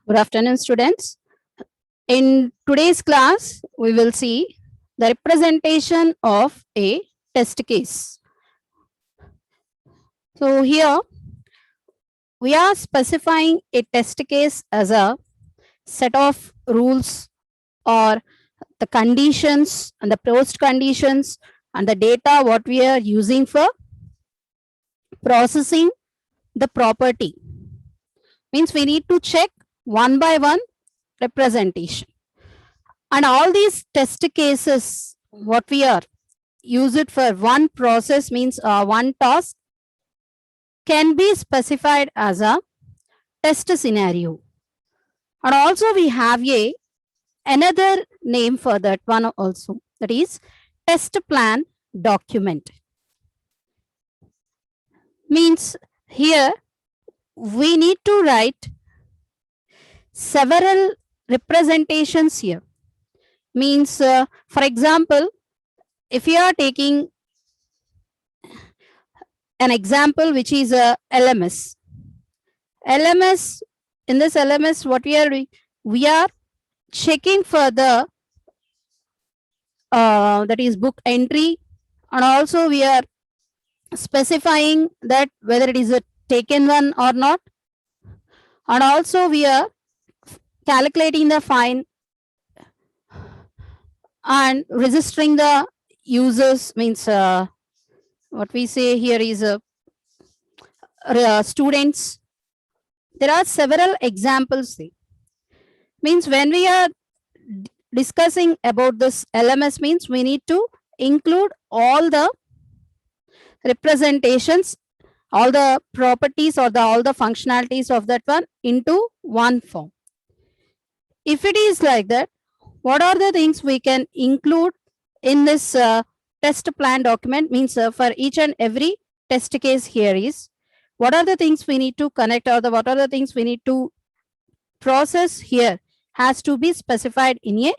Good afternoon, students. In today's class, we will see the representation of a test case. So, here we are specifying a test case as a set of rules or the conditions and the post conditions and the data what we are using for processing the property. Means we need to check one by one representation. And all these test cases, what we are use it for one process means one task can be specified as a test scenario. And also we have a another name for that one also, that is test plan document. Means here we need to write several representations here. Means for example, if you are taking an example which is a LMS. In this LMS, what we are doing, we are checking for the that is book entry, and also we are specifying that whether it is a taken one or not, and also we are calculating the fine and registering the users. Means what we say here is students. There are several examples there. Means when we are discussing about this LMS, means we need to include all the representations, all the properties or all the functionalities of that one into one form. If it is like that, what are the things we can include in this test plan document? Means for each and every test case here is what are the things we need to connect, or what are the things we need to process here has to be specified in a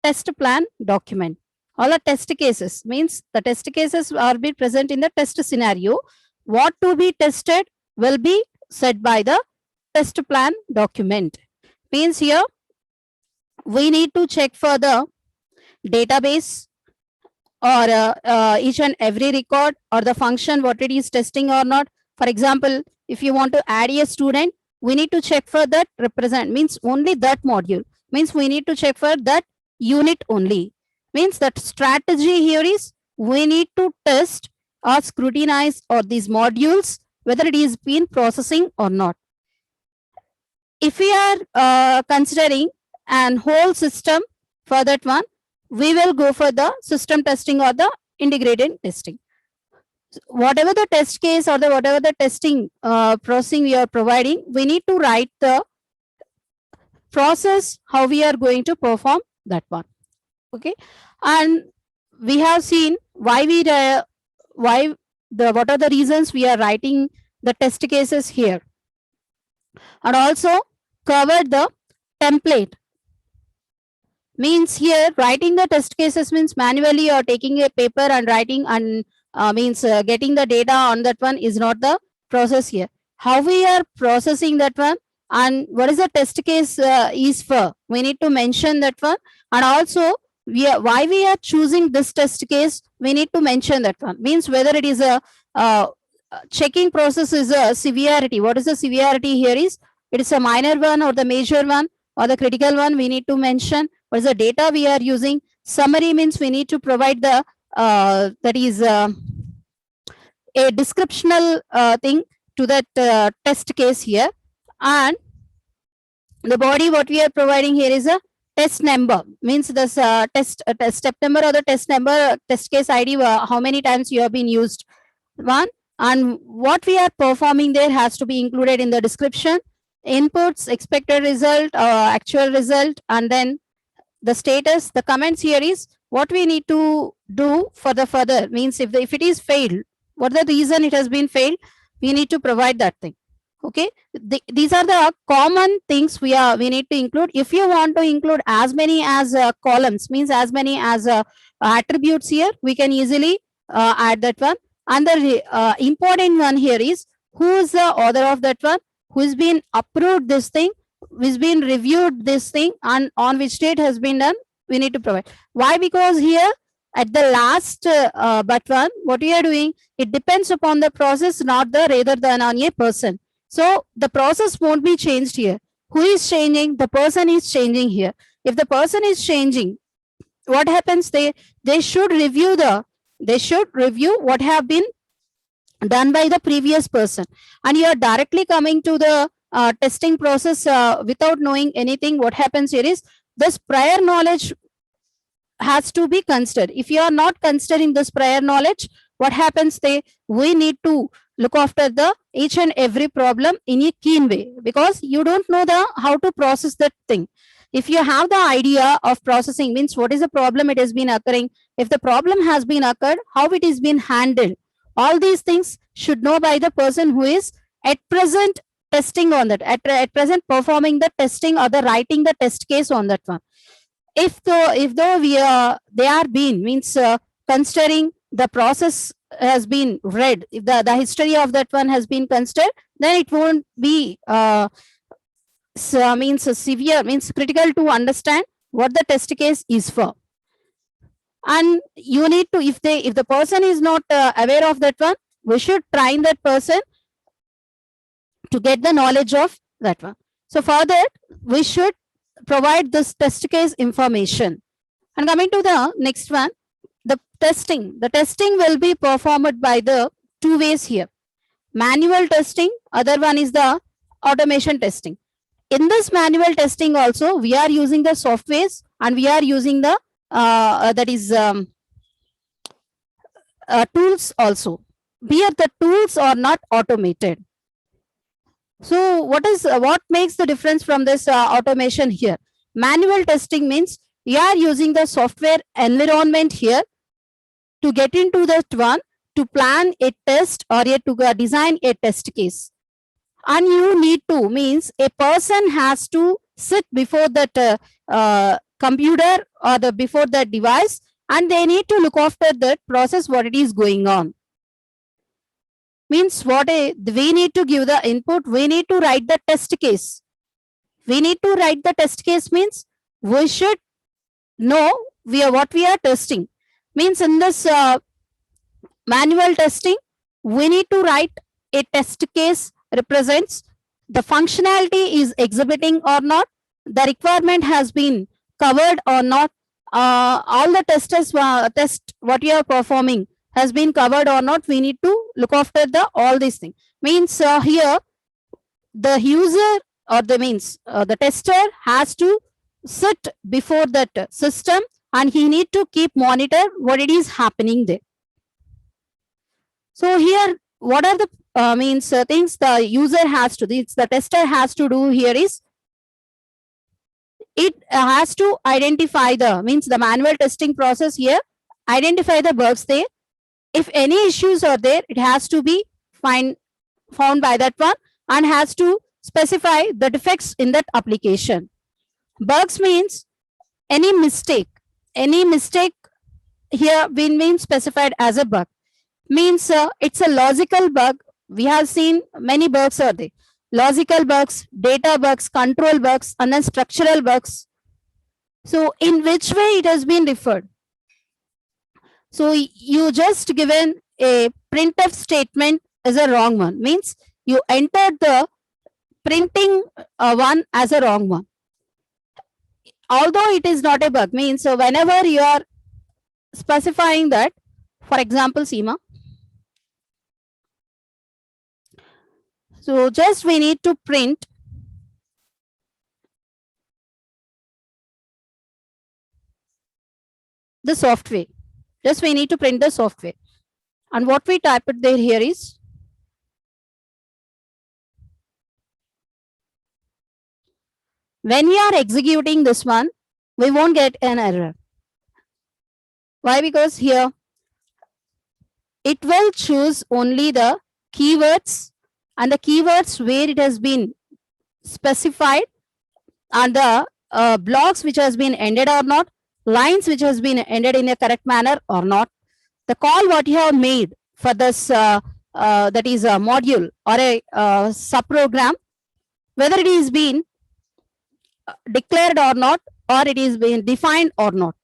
test plan document. All the test cases means the test cases are be present in the test scenario. What to be tested will be set by the test plan document. Means here we need to check for the database or each and every record or the function what it is testing or not. For example, if you want to add a student, we need to check for that represent, means only that module, means we need to check for that unit only. Means that strategy here is we need to test or scrutinize or these modules whether it is been processing or not. If we are considering an whole system for that one, we will go for the system testing or the integrated testing. Whatever the test case or whatever the testing processing we are providing, we need to write the process how we are going to perform that one. Okay, and we have seen why what are the reasons we are writing the test cases here, and also covered the template. Means here writing the test cases means manually or taking a paper and writing and means getting the data on that one is not the process here. How we are processing that one and what is the test case is for, we need to mention that one. And also why we are choosing this test case, we need to mention that one. Means whether it is a checking process is a severity. What is the severity here is, it is a minor one or the major one or the critical one, we need to mention. What is the data we are using? Summary means we need to provide the that is a descriptional thing to that test case here. And the body what we are providing here is a test number, means this test step number or the test number, test case ID, how many times you have been used one, and what we are performing there has to be included in the description. Inputs, expected result, actual result, and then the status. The comments here is what we need to do for the further, means if it is failed, what the reason it has been failed, we need to provide that thing. Okay, these are the common things we need to include. If you want to include as many as columns, means as many as attributes here, we can easily add that one. And the important one here is who is the author of that one, who's been approved this thing, which been reviewed this thing and on which date has been done, we need to provide. Why? Because here at the last but one, what we are doing, it depends upon the process, not the rather than on a person. So the process won't be changed here. Who is changing? The person is changing here. If the person is changing, what happens? They should review what have been done by the previous person, and you are directly coming to the testing process without knowing anything. What happens here is this prior knowledge has to be considered. If you are not considering this prior knowledge, what happens? We need to look after the each and every problem in a keen way, because you don't know the how to process that thing. If you have the idea of processing, means what is the problem it has been occurring, if the problem has been occurred, how it is been handled, all these things should know by the person who is at present testing on that, at present performing the testing or the writing the test case on that one. If though they are being, means considering the process has been read, if the history of that one has been considered, then it won't be means severe, means critical to understand what the test case is for. And you need to, if the person is not aware of that one, we should train that person to get the knowledge of that one. So for that, we should provide this test case information. And coming to the next one, the testing will be performed by the two ways here: manual testing, other one is the automation testing. In this manual testing also, we are using the softwares and we are using the tools also. Here the tools are not automated. So what makes the difference from this automation here? Manual testing means we are using the software environment here to get into that one, to plan a test or to design a test case. And you need to, means a person has to sit before that computer or before that device, and they need to look after that process, what it is going on. Means we need to give the input, we need to write the test case. We need to write the test case means we should know what we are testing. Means in this manual testing, we need to write a test case represents the functionality is exhibiting or not, the requirement has been covered or not, all the test what you are performing has been covered or not. We need to look after all these things. Means here the user or the tester has to sit before that system and he need to keep monitor what it is happening there. So here, what are the things the user has to do, the tester has to do here is, it has to identify the manual testing process here, identify the bugs there. If any issues are there, it has to be found by that one and has to specify the defects in that application. Bugs means any mistake here being specified as a bug. Means it's a logical bug. We have seen many bugs are there: logical bugs, data bugs, control bugs, and then structural bugs. So in which way it has been referred? So you just given a printf statement as a wrong one, means you entered the printing one as a wrong one. Although it is not a bug, means so whenever you are specifying that, for example, Seema. So just we need to print the software. Just we need to print the software. And what we type it there here is, when we are executing this one, we won't get an error. Why? Because here it will choose only the keywords, and the keywords where it has been specified, and the blocks which has been ended or not, lines which has been ended in a correct manner or not, the call what you have made for this that is a module or a subprogram, whether it is been declared or not, or it is being defined or not.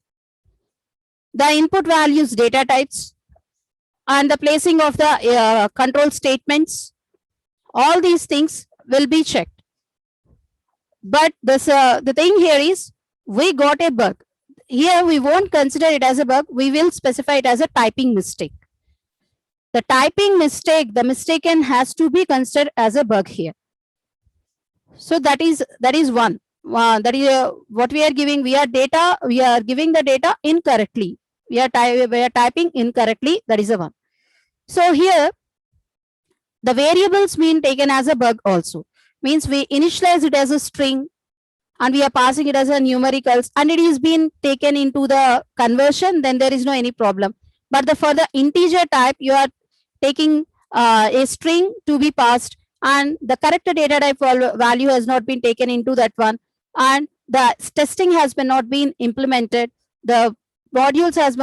The input values data types and the placing of the control statements, all these things will be checked. But this the thing here is we got a bug. Here we won't consider it as a bug, we will specify it as a typing mistake. The typing mistake, the mistaken has to be considered as a bug here. So that is one. That is what we are giving. We are giving the data incorrectly. We are typing incorrectly. That is a one. So here the variables being taken as a bug also means we initialize it as a string and we are passing it as a numericals and it is being taken into the conversion, then there is no any problem. But for the integer type, you are taking a string to be passed and the correct data type value has not been taken into that one, and the testing has been not been implemented, the modules has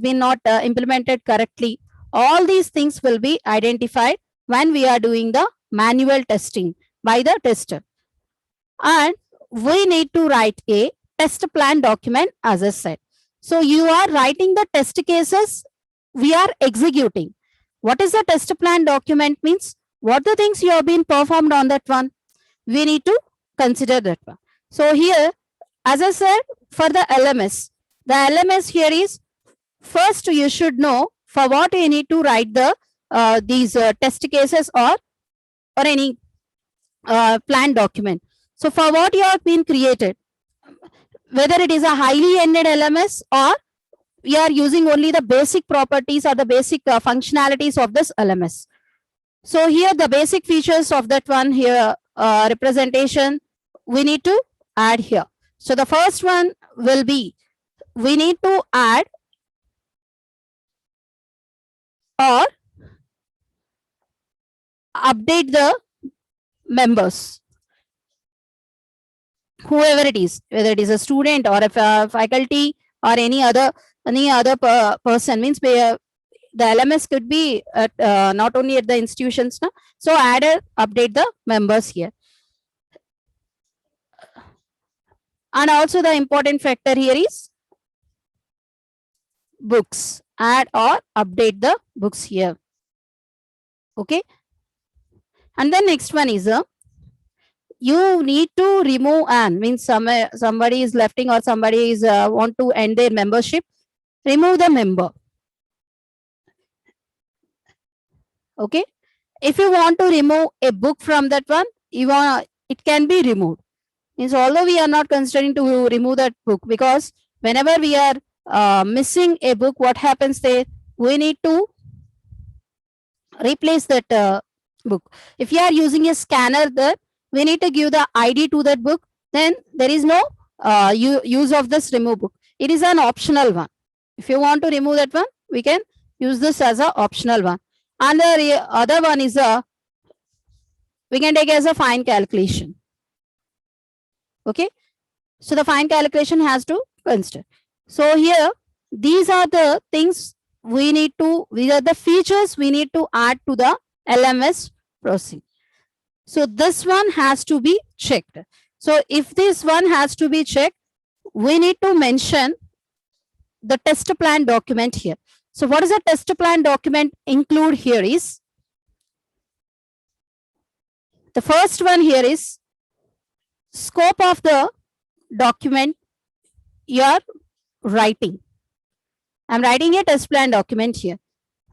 been not implemented correctly. All these things will be identified when we are doing the manual testing by the tester. And we need to write a test plan document, as I said. So you are writing the test cases, we are executing. What is the test plan document means? What the things you have been performed on that one? We need to consider that one. So here, as I said, for the LMS here is first you should know for what you need to write the these test cases or any plan document. So for what you have been created, whether it is a highly ended LMS or we are using only the basic properties or the basic functionalities of this LMS. So here the basic features of that one here representation we need to add here. So the first one will be we need to add or update the members, whoever it is, whether it is a student or a faculty or any other person, means the LMS could be at, not only at the institutions. No? So add or update the members here. And also the important factor here is books. Add or update the books here. Okay. And the next one is you need to remove and means somebody is lefting or somebody is want to end their membership. Remove the member. Okay. If you want to remove a book from that one, it can be removed. Means although we are not considering to remove that book, because whenever we are missing a book, what happens there? We need to replace that book. If you are using a scanner there, we need to give the ID to that book. Then there is no use of this remove book. It is an optional one. If you want to remove that one, we can use this as an optional one. And the other one is we can take as a fine calculation. Okay. So the fine calculation has to consider. So here, these are the things we need to, these are the features we need to add to the LMS processing. So this one has to be checked. So if this one has to be checked, we need to mention the test plan document here. So what is a test plan document include here is, the first one here is scope of the document you are writing. I'm writing a test plan document here.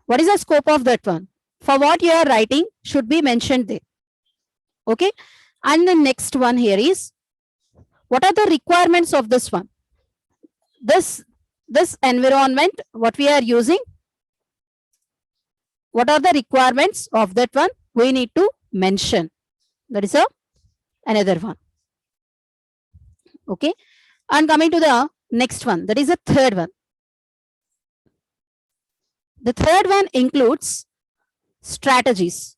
What is the scope of that one? For what you are writing should be mentioned there. Okay. And the next one here is, what are the requirements of this one? This environment, what we are using, what are the requirements of that one? We need to mention. That is another one. Okay. And coming to the next one, that is the third one. The third one includes strategies.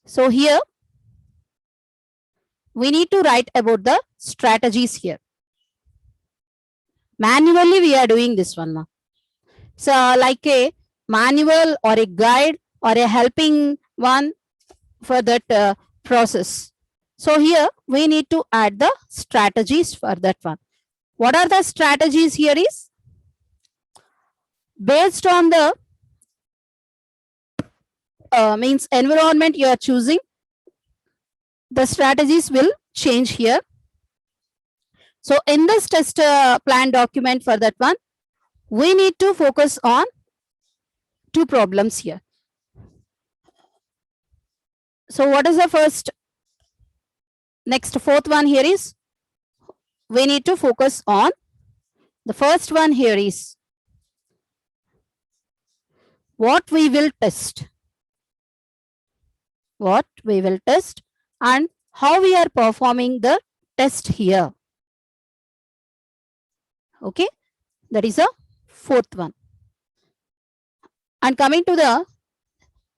So here we need to write about the strategies here. Manually we are doing this one now. So like a manual or a guide or a helping one for that process. So here we need to add the strategies for that one. What are the strategies here is based on the means environment you are choosing, the strategies will change here. So in this test plan document for that one, we need to focus on two problems here. So what is the first? Next, fourth one here is we need to focus on the first one here is what we will test. What we will test and how we are performing the test here. Okay, that is a fourth one. And coming to the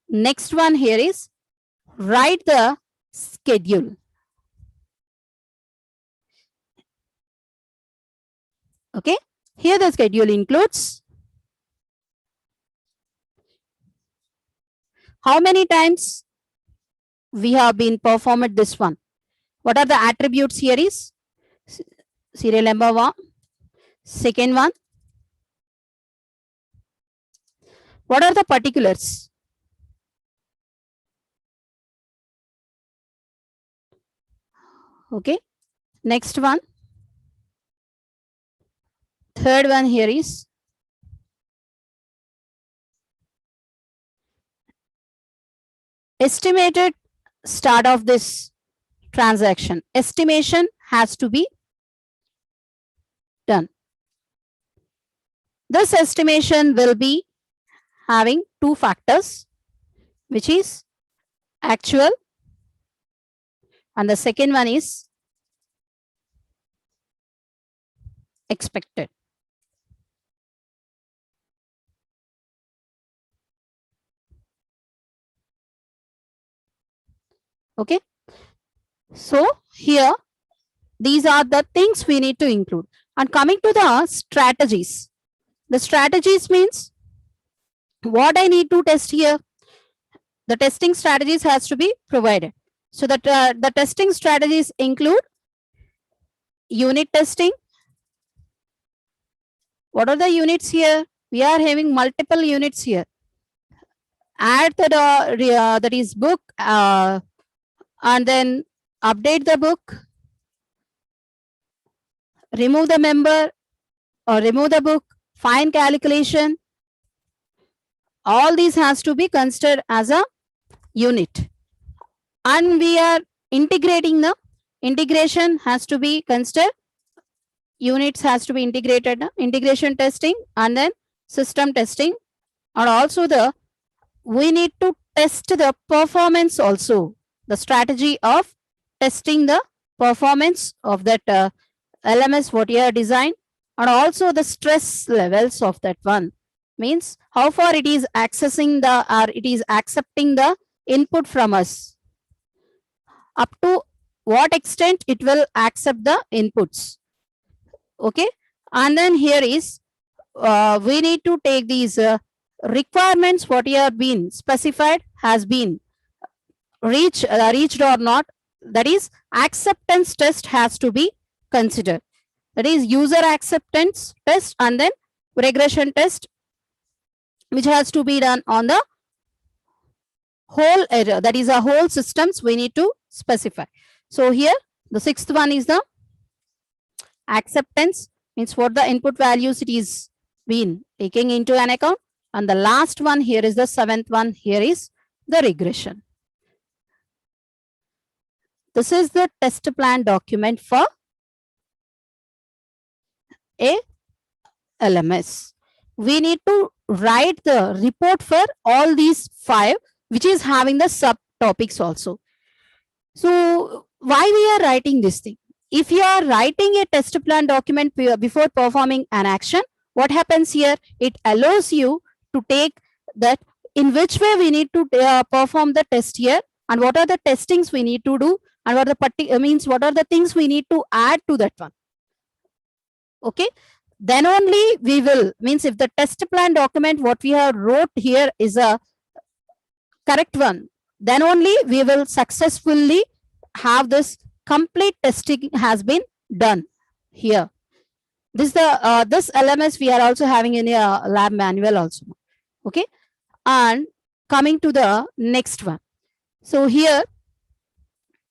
next one here is write the schedule. Okay, here the schedule includes how many times we have been performed this one. What are the attributes here is serial number one, second one. What are the particulars? Okay, next one. Third one here is estimated start of this transaction. Estimation has to be done. This estimation will be having two factors, which is actual, and the second one is expected. Okay, so here these are the things we need to include. And coming to the strategies, the strategies means what I need to test here. The testing strategies has to be provided. So that the testing strategies include unit testing. What are the units here? We are having multiple units here. Add the that is book and then update the book, remove the member or remove the book, find calculation. All these has to be considered as a unit. And we are integrating the integration has to be considered. Units has to be integrated, integration testing and then system testing. And also we need to test the performance also. The strategy of testing the performance of that LMS what you have designed, and also the stress levels of that one. Means how far it is accessing the or it is accepting the input from us. Up to what extent it will accept the inputs. Okay, and then here is we need to take these requirements what you have been specified has been reached or not. That is acceptance test has to be considered. That is user acceptance test and then regression test, which has to be done on the whole error. That is a whole systems we need to specify. So here the sixth one is the acceptance, means what the input values it is been taking into an account. And the last one here is the seventh one here is the regression. This is the test plan document for a LMS. We need to write the report for all these 5, which is having the subtopics also. So why we are writing this thing? If you are writing a test plan document before performing an action, what happens here? It allows you to take that in which way we need to perform the test here, and what are the testings we need to do, and what are the what are the things we need to add to that one. Okay, then only we will, means if the test plan document what we have wrote here is a correct one, then only we will successfully have this complete testing has been done here. This this LMS we are also having in a lab manual also. Okay, and coming to the next one. So here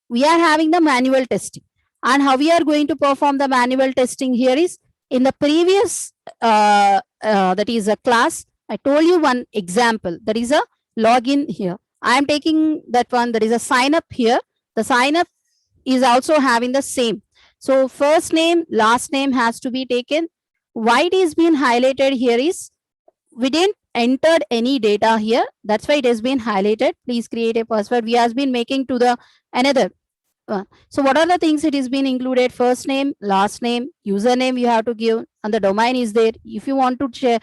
we are having the manual testing, and how we are going to perform the manual testing here is in the previous that is a class. I told you one example, that is a login here. I am taking that one, there is a sign up here. The sign up is also having the same. So first name, last name has to be taken. Why it is being highlighted here is we didn't entered any data here. That's why it has been highlighted. Please create a password. We have been making to the another. So what are the things it is been included? First name, last name, username you have to give, and the domain is there. If you want to share,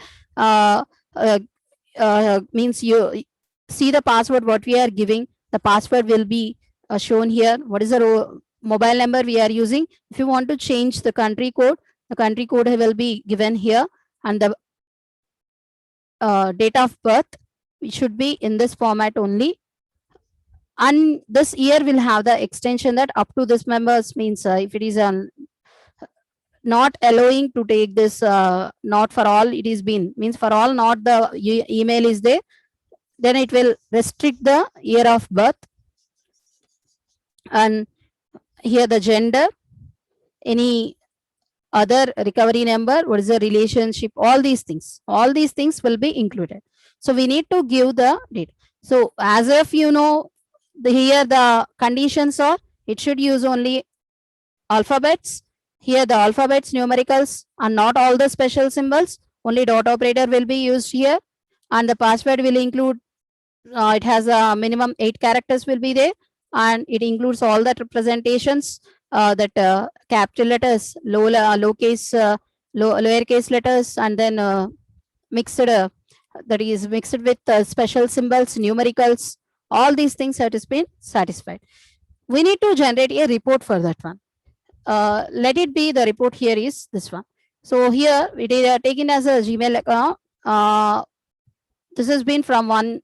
means you see the password what we are giving, the password will be shown here. What is the mobile number we are using? If you want to change the country code will be given here, and the date of birth it should be in this format only. And this year will have the extension that up to this members, means if it is not allowing to take this not for all, it is been means for all not the email is there, then it will restrict the year of birth. And here the gender, any other recovery number, what is the relationship, all these things will be included. So we need to give the data. So as if you know, here the conditions are it should use only alphabets. Here the alphabets, numericals, and not all the special symbols. Only dot operator will be used here, and the password will include it has a minimum 8 characters will be there, and it includes all the representations that capital letters, lowercase letters, and then mixed that is mixed with special symbols, numericals. All these things that has been satisfied. We need to generate a report for that one. Let it be the report here is this one. So here it is taken as a Gmail account. This has been from one,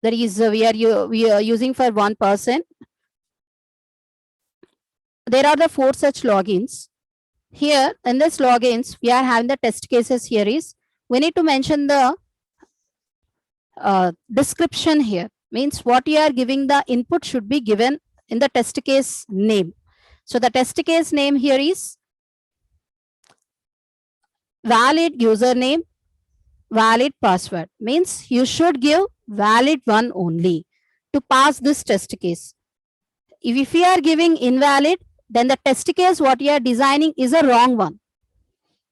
that is we are using for one person. There are the 4 such logins. Here in this logins, we are having the test cases. Here is we need to mention the description here, means what you are giving, the input should be given in the test case name. So the test case name here is valid username, valid password, means you should give valid one only to pass this test case. If you are giving invalid, then the test case what you are designing is a wrong one.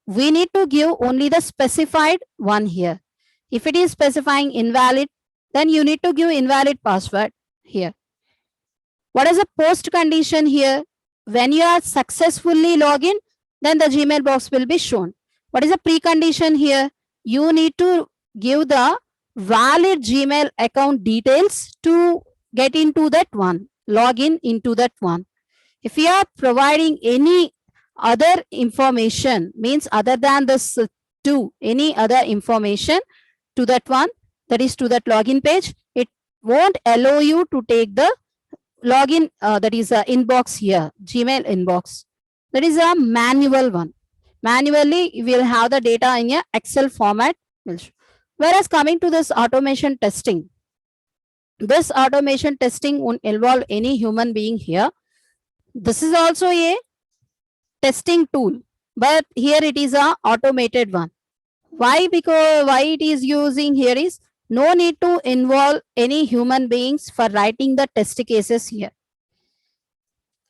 We need to give only the specified one here. If it is specifying invalid, then you need to give invalid password here. What is the post condition here? When you are successfully login, then the Gmail box will be shown. What is the precondition here? You need to give the valid Gmail account details to get into that one, login into that one. If you are providing any other information, means other than this two, any other information to that one, that is to that login page, it won't allow you to take the login, that is a inbox here, Gmail inbox. That is a manual one. Manually, you will have the data in a Excel format. Whereas coming to this automation testing, this automation testing won't involve any human being here. This is also a testing tool, but here it is a automated one. Why? Because why it is using here is no need to involve any human beings for writing the test cases here,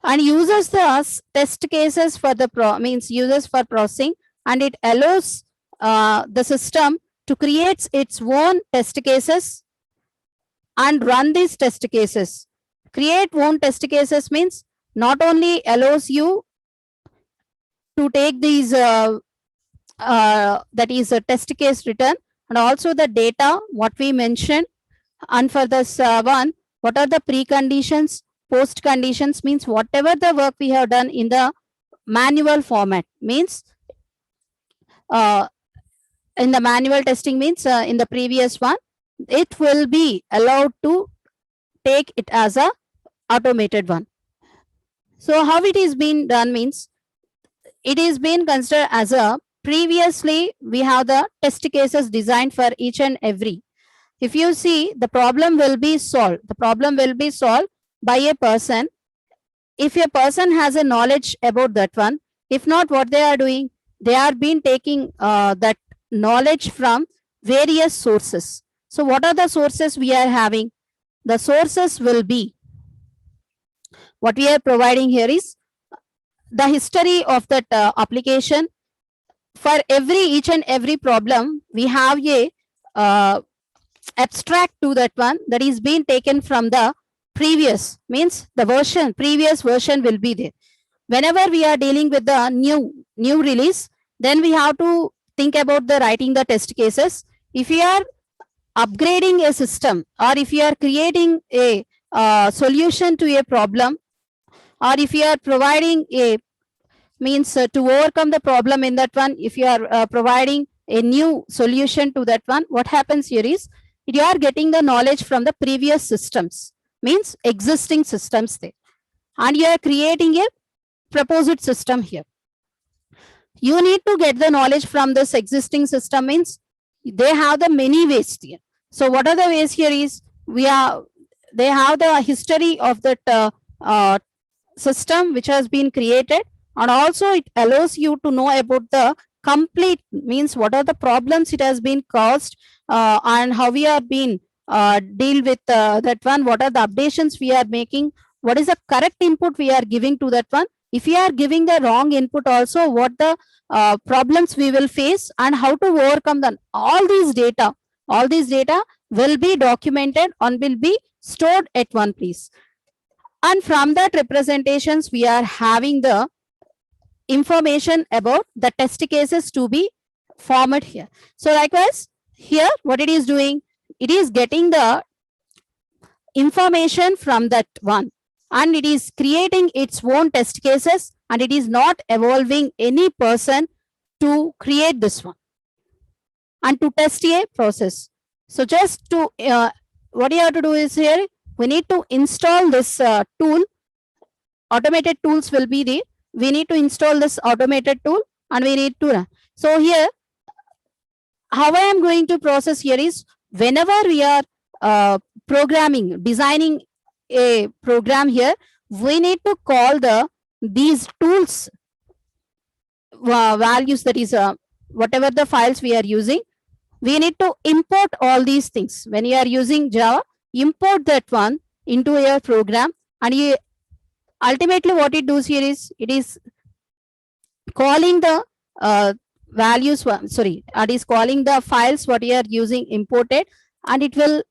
and uses the test cases for the uses for processing, and it allows the system to create its own test cases and run these test cases. Create own test cases means not only allows you to take these that is a test case return, and also the data what we mentioned, and for this one, what are the preconditions, post conditions, means whatever the work we have done in the manual format, means in the manual testing, means in the previous one, it will be allowed to take it as a automated one. So how it is being done means, it is being considered as a, previously we have the test cases designed for each and every. If you see, the problem will be solved. The problem will be solved by a person. If a person has a knowledge about that one, if not, what they are doing, they are been taking that knowledge from various sources. So what are the sources we are having? The sources will be, what we are providing here is the history of that application. For each and every problem, we have a abstract to that one that is being taken from the previous, means the version, previous version will be there. Whenever we are dealing with the new release, then we have to think about the writing the test cases. If we are upgrading a system, or if you are creating a solution to a problem, or if you are providing a means to overcome the problem in that one, if you are providing a new solution to that one, what happens here is, you are getting the knowledge from the previous systems, means existing systems there, and you are creating a proposed system here. You need to get the knowledge from this existing system, means they have the many ways here. So what are the ways here is, they have the history of that system which has been created, and also it allows you to know about the complete, means what are the problems it has been caused, and how we are being deal with that one, what are the updations we are making, what is the correct input we are giving to that one. If we are giving the wrong input also, what the problems we will face and how to overcome them. All these data will be documented and will be stored at one place. And from that representations, we are having the information about the test cases to be formed here. So likewise, here what it is doing, it is getting the information from that one, and it is creating its own test cases, and it is not evolving any person to create this one and to test a process. So just to what you have to do is, here we need to install this tool. Automated tools will be there. We need to install this automated tool, and we need to run. So here, how I am going to process here is, whenever we are programming, designing a program here, we need to call these tools values, that is whatever the files we are using, we need to import all these things. When you are using Java, import that one into your program, and you ultimately what it does here is, it is calling the values, sorry, it is calling the files what you are using imported, and it will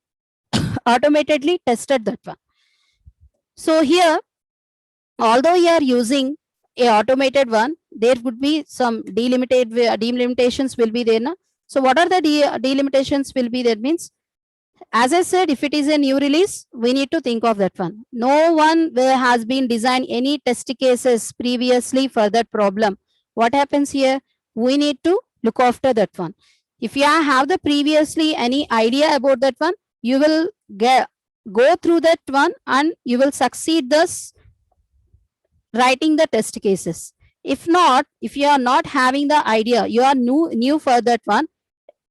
automatically tested that one. So here, although you are using a automated one, there would be some delimitations will be there. Na? So what are the delimitations will be there means, as I said, if it is a new release, we need to think of that one. No one has been designed any test cases previously for that problem. What happens here? We need to look after that one. If you have the previously any idea about that one, you will go through that one, and you will succeed this writing the test cases. If not, if you are not having the idea, you are new for that one,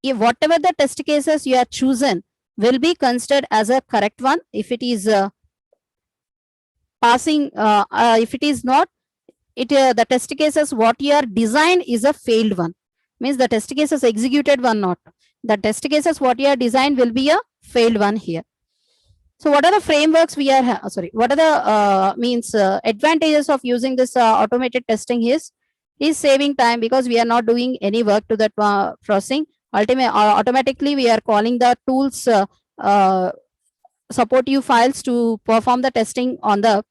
if whatever the test cases you are chosen will be considered as a correct one. If it is passing, if it is not, the test cases what you are designed is a failed one, means the test cases executed one not. The test cases what you are designed will be a failed one here. So what are the frameworks we are, what are the advantages of using this automated testing is saving time, because we are not doing any work to that processing. Automatically we are calling the tools support you files to perform the testing on the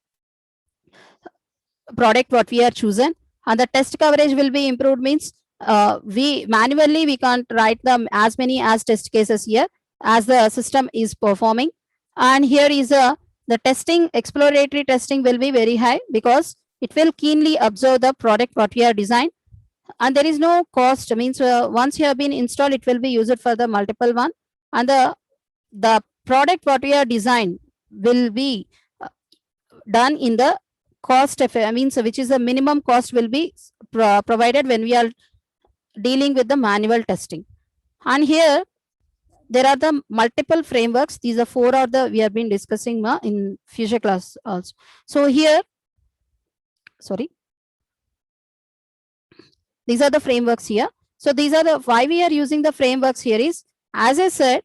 product what we are chosen, and the test coverage will be improved, means we manually we can't write them as many as test cases here as the system is performing. And here is the testing, exploratory testing will be very high, because it will keenly observe the product what we are designed, and there is no cost, means once you have been installed, it will be used for the multiple one, and the product what we are designed will be done in the cost means which is the minimum cost will be provided when we are dealing with the manual testing. And here there are the multiple frameworks. These are 4 are the we have been discussing in future class also. So here, sorry, these are the frameworks here. So these are the why we are using the frameworks here is, as I said,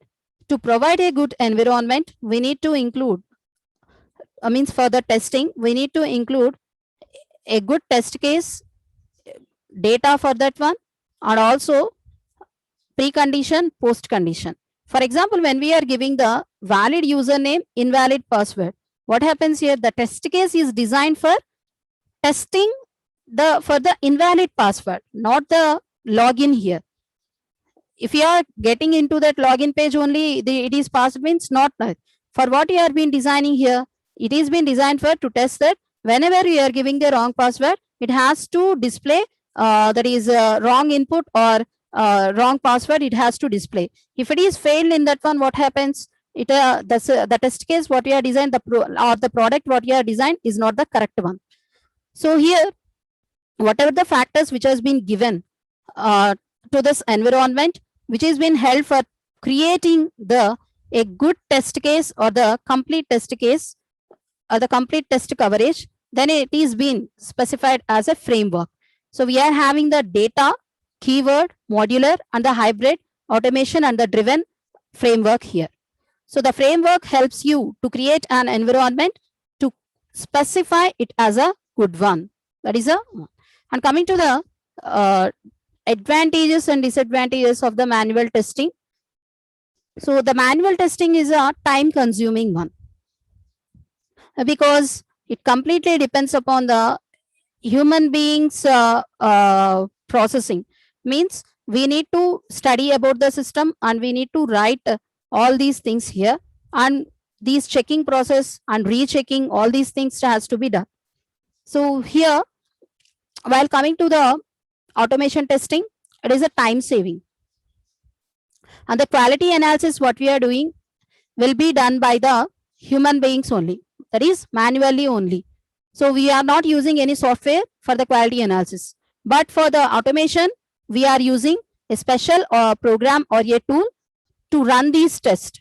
to provide a good environment, we need to include, means for the testing, we need to include a good test case data for that one, and also precondition, post condition. For example, when we are giving the valid username, invalid password, what happens here? The test case is designed for testing for the invalid password, not the login here. If you are getting into that login page only, it is passed, means not for what you have been designing here. It is been designed for to test that whenever you are giving the wrong password, it has to display that is wrong input or wrong password. It has to display. If it is failed in that one, what happens? It the test case what you are designed, or the product what you are designed is not the correct one. So here, whatever the factors which has been given to this environment, which has been held for creating a good test case or the complete test case or the complete test coverage, then it is been specified as a framework. So we are having the data, keyword, modular, and the hybrid, automation, and the driven framework here. So the framework helps you to create an environment to specify it as a good one. That is and coming to the advantages and disadvantages of the manual testing. So the manual testing is a time consuming one, because it completely depends upon the human beings processing. Means we need to study about the system and we need to write all these things here, and these checking process and rechecking, all these things has to be done. So here, while coming to the automation testing, it is a time saving, and the quality analysis what we are doing will be done by the human beings only, that is manually only. So we are not using any software for the quality analysis, but for the automation we are using a special program or a tool to run these tests.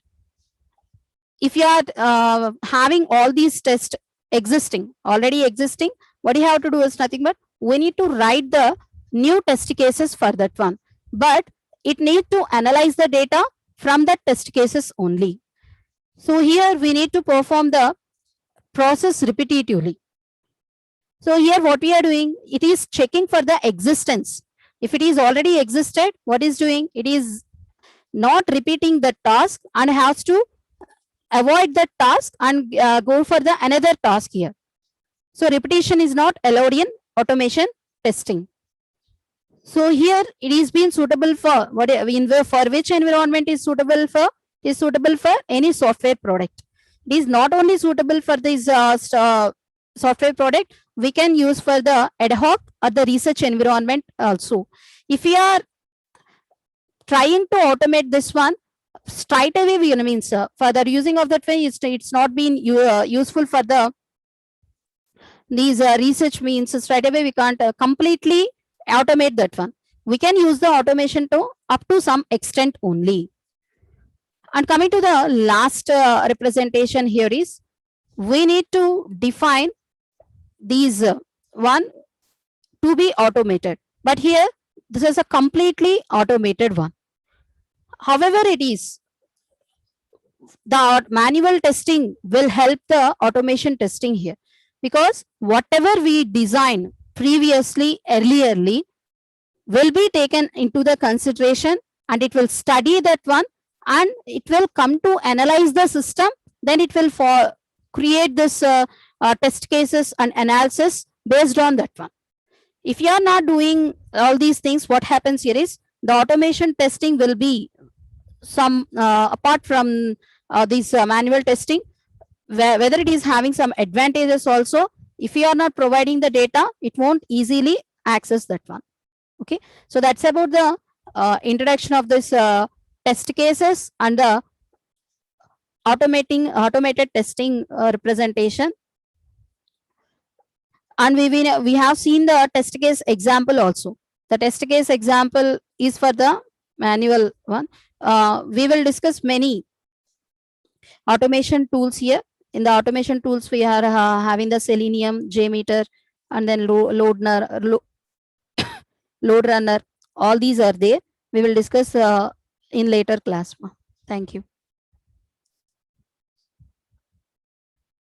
If you are having all these tests already existing, what you have to do is nothing but we need to write the new test cases for that one, but it needs to analyze the data from the test cases only. So here we need to perform the process repetitively. So here what we are doing, it is checking for the existence. If it is already existed, what is doing? It is not repeating the task and has to avoid that task and go for the another task here. So repetition is not allowed in automation testing. So here it is being suitable for for which environment is suitable for? Is suitable for any software product. It is not only suitable for this software product, we can use for the ad hoc or the research environment also. If we are trying to automate this one, straight away we means for the using of that way, it's not been useful for the these research means straight away we can't completely automate that one. We can use the automation to up to some extent only. And coming to the last representation here is, we need to define these one to be automated, but here this is a completely automated one. However, it is the manual testing will help the automation testing here, because whatever we design previously earlierly will be taken into the consideration, and it will study that one, and it will come to analyze the system. Then it will create this test cases and analysis based on that one. If you are not doing all these things, what happens here is the automation testing will be some apart from this manual testing, whether it is having some advantages also. If you are not providing the data, it won't easily access that one. Okay, so that's about the introduction of this test cases and the automated testing representation. And we have seen the test case example also. The test case example is for the manual one. We will discuss many automation tools here. In the automation tools, we are having the Selenium, JMeter, and then load runner. All these are there. We will discuss in later class. Thank you.